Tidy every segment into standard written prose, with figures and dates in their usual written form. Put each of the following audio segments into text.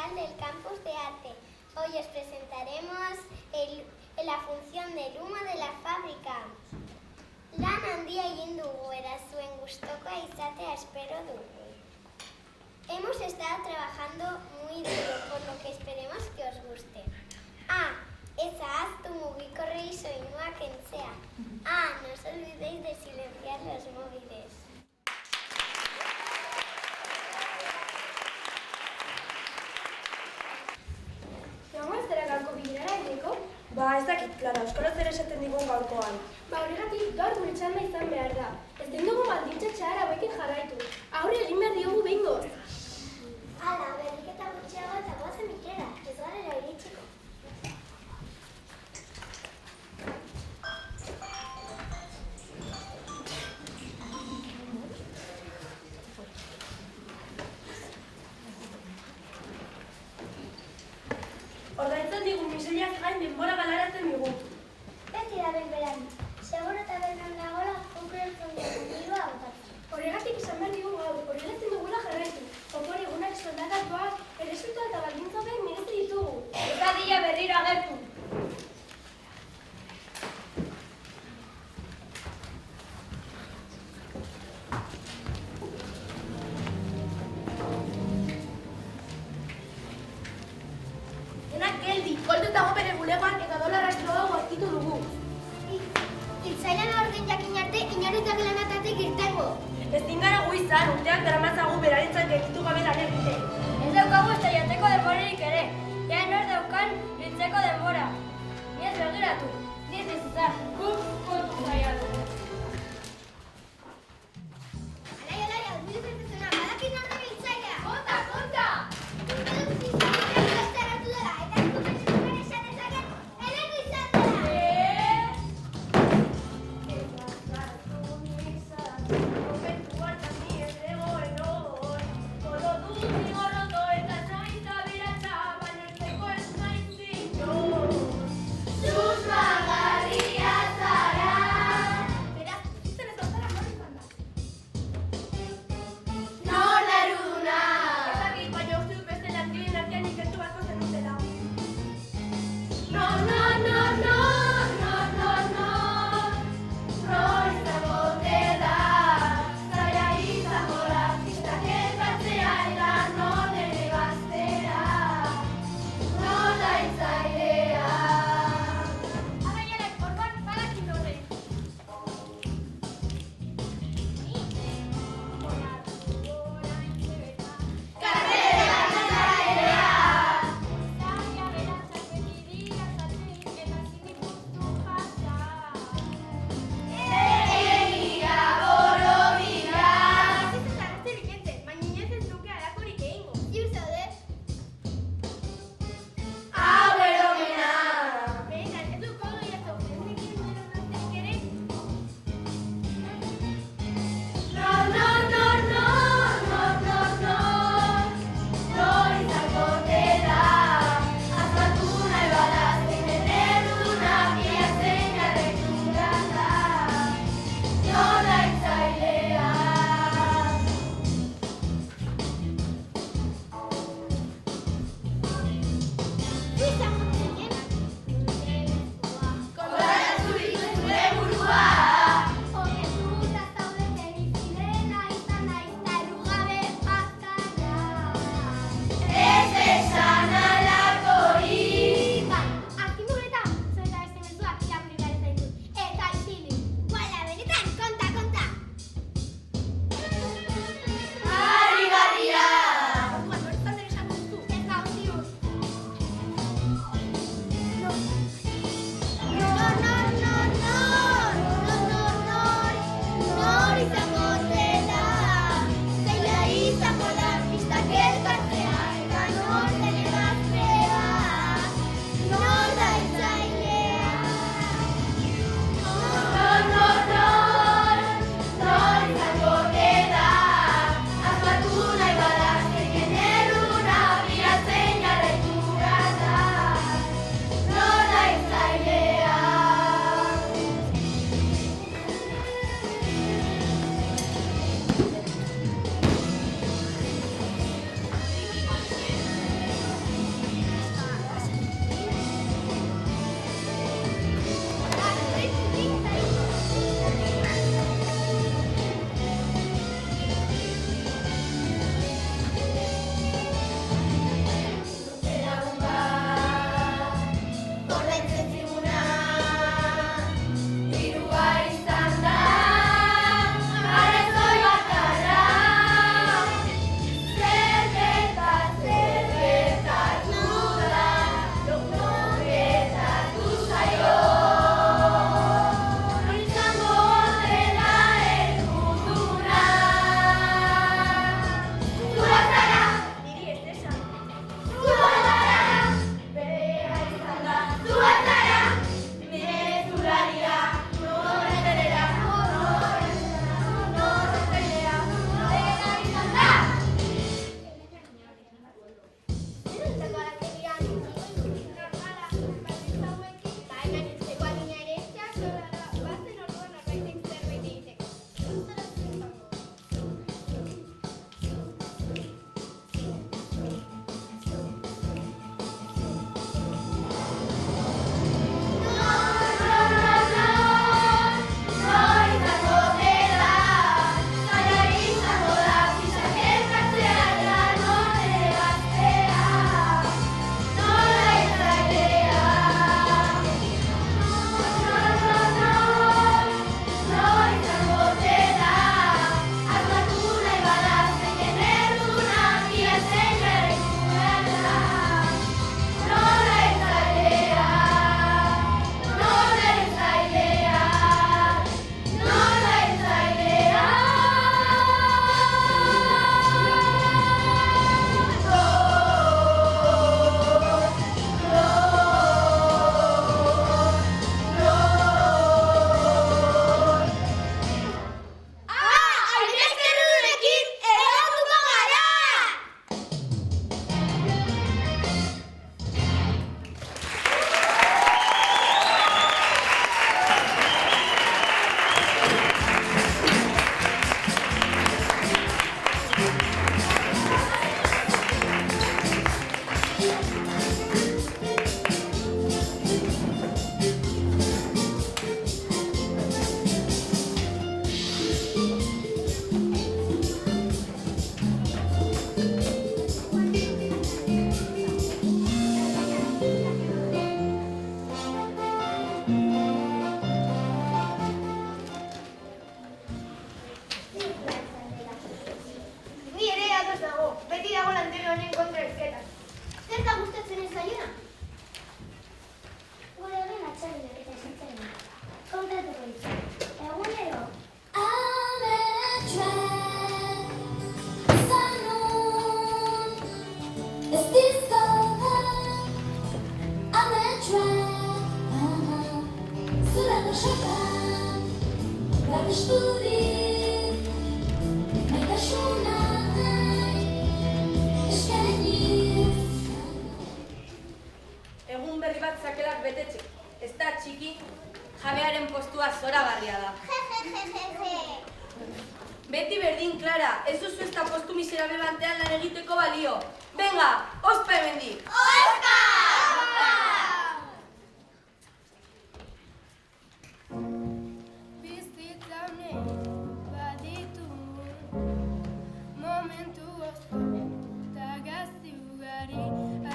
municipal del Campus de Arte. Hoy os presentaremos la función del humo de la fábrica. Lan handia egin dugu eta zuen gustokoa izatea espero dugu. Hemos estado trabajando muy duro, por lo que esperemos que os guste. Ez ahaztu mugikorrei soinua kentzea. No os olvidéis de silenciar los móviles. Joango ez dara gaurko bilerara egiteko? Ez dakit, Clara, euskara zer esaten digun gaurkoan. Horregatik gaur gure txanda izan behar da. Ez den dugu baldintza txar hauekin jarraitu. Aurre egin behar diogu behingoz. Hala, berriketa gutxiago eta goazen ikera, ez garela iritsiko. Ordaintzen digun miseriaz gain denbora galarazten digu. Beti da benberan, seguro eta bernan nagola konkurrentzen dugu dirua botatzen. Horregatik izan behar digu gaur, horrelatzen dugula jarraitu. Opor egunak soldakatuak, erresultua eta baldintzapeak merezi ditugu. Eta dila berriro agertu. Denak geldi, koldu eta gopere bulegoan eta dolar astroa guazkitu dugu. Hiltzailan aurten jakin arte, inoretak lanatatik irtengo. Ezin gara gu izan, urteak daramatzagu berarentzat gelditu gabe lan egite. Ez daukagu ez da jateko denborerik ere. Ea nor daukan hiltzeko denbora. Ni ez begiratu, ni ez izan. Guk kontu zaiatu. Alai, urbilu zertezuna, badakit nor da hiltzailea. Konta, konta! Susmagarria zara. Basakan, babesturik, maitasuna eskainiz. Egun berri bat zakelak betetxe. Ez da txiki, jabearen postua zoragarria da. Beti berdin, Clara, ez duzu ez da postu miserable batean lan egiteko balio. Venga, ospa hemendik! Ospa! Bizitza honek baditu momentu gozo eta gazi ugari.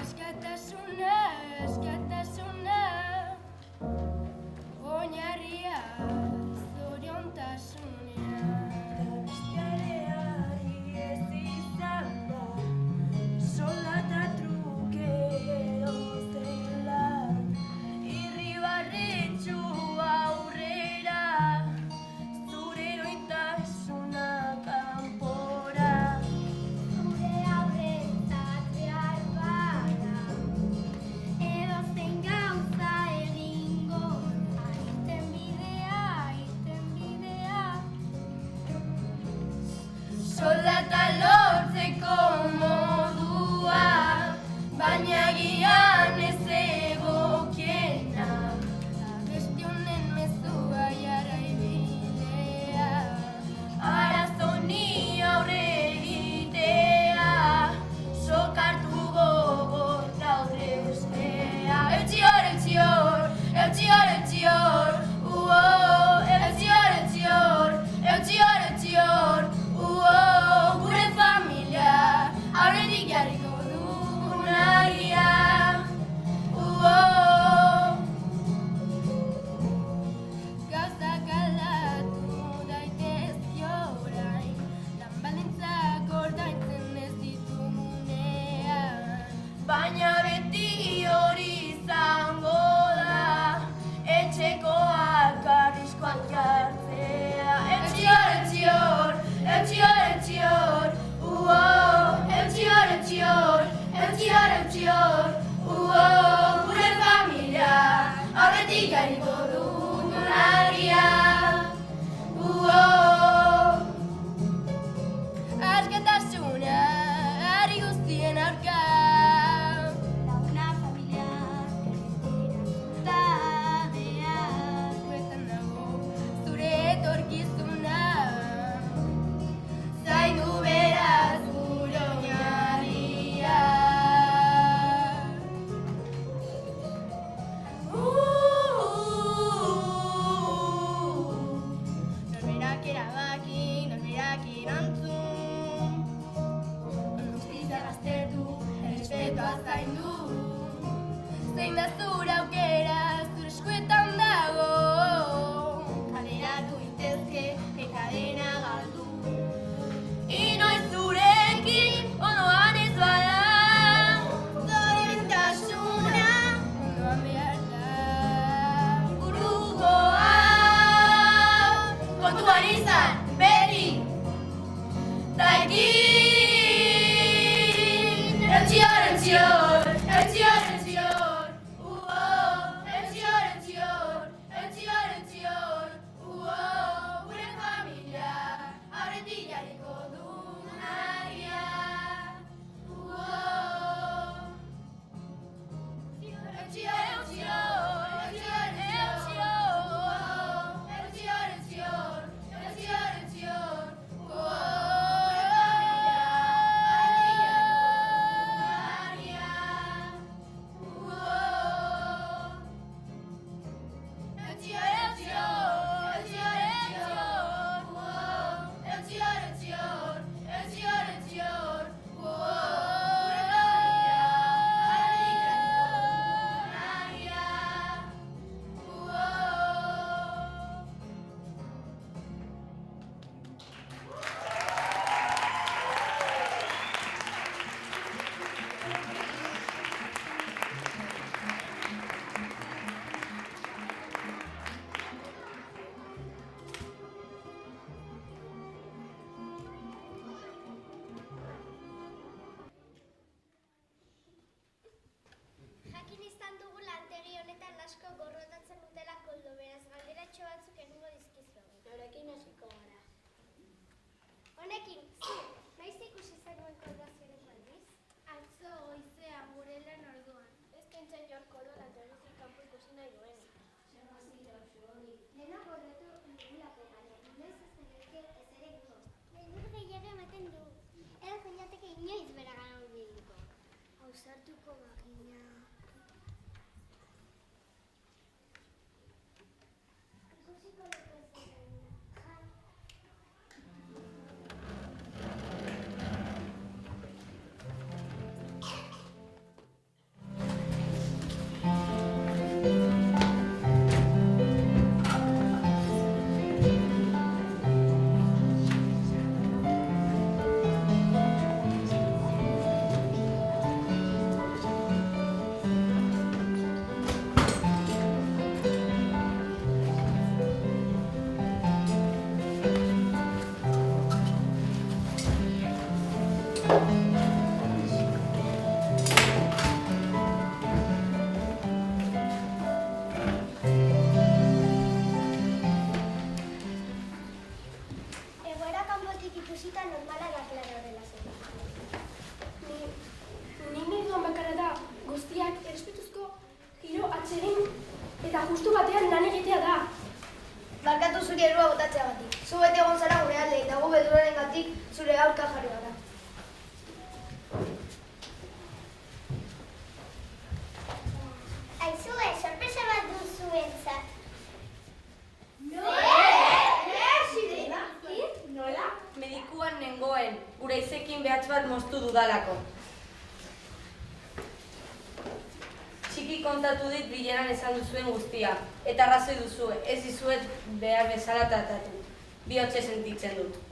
Askatasuna, askatasuna, oinarria zoriontasunean. Besteareari ez izango soldata truke edo zela, irribarretsu aurre Honekin, zu, noiz ikusi zenuen koordazioaren aldiz? Atzo goizean gure lan orduan. Ez kentzen jor korola telezik kanpo ikusi nahi duenik. Dena gorretu dugulako, baina inoiz ez genezke ez ere gu. Beldur gehiago ematen du. Edo zinateke inoiz beragan hurbilduko. Ausartuko bagina. Ikusiko leko zen. Jan. Egoera kanpotik ikusita normala da Clara horrela zen. Ni nahi duan bakarra da guztiak errespetuzko giro atsegin eta justu batean lan egitea da. Barkatu zuri erua botatzeagatik. Zu beti egon zara gure alde eta gu beldurrarengatik zure aurka jarri gara. Aizue, sorpresa bat duzuentzat. Nola? Medikuan nengoen, gure izekin behatz bat moztu dudalako. Txiki kontatu dit bileran esan duzuen guztia, eta arrazoi duzue, ez dizuet behar bezala tratatu. Bihotze sentitzen dut.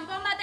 Txanpon bat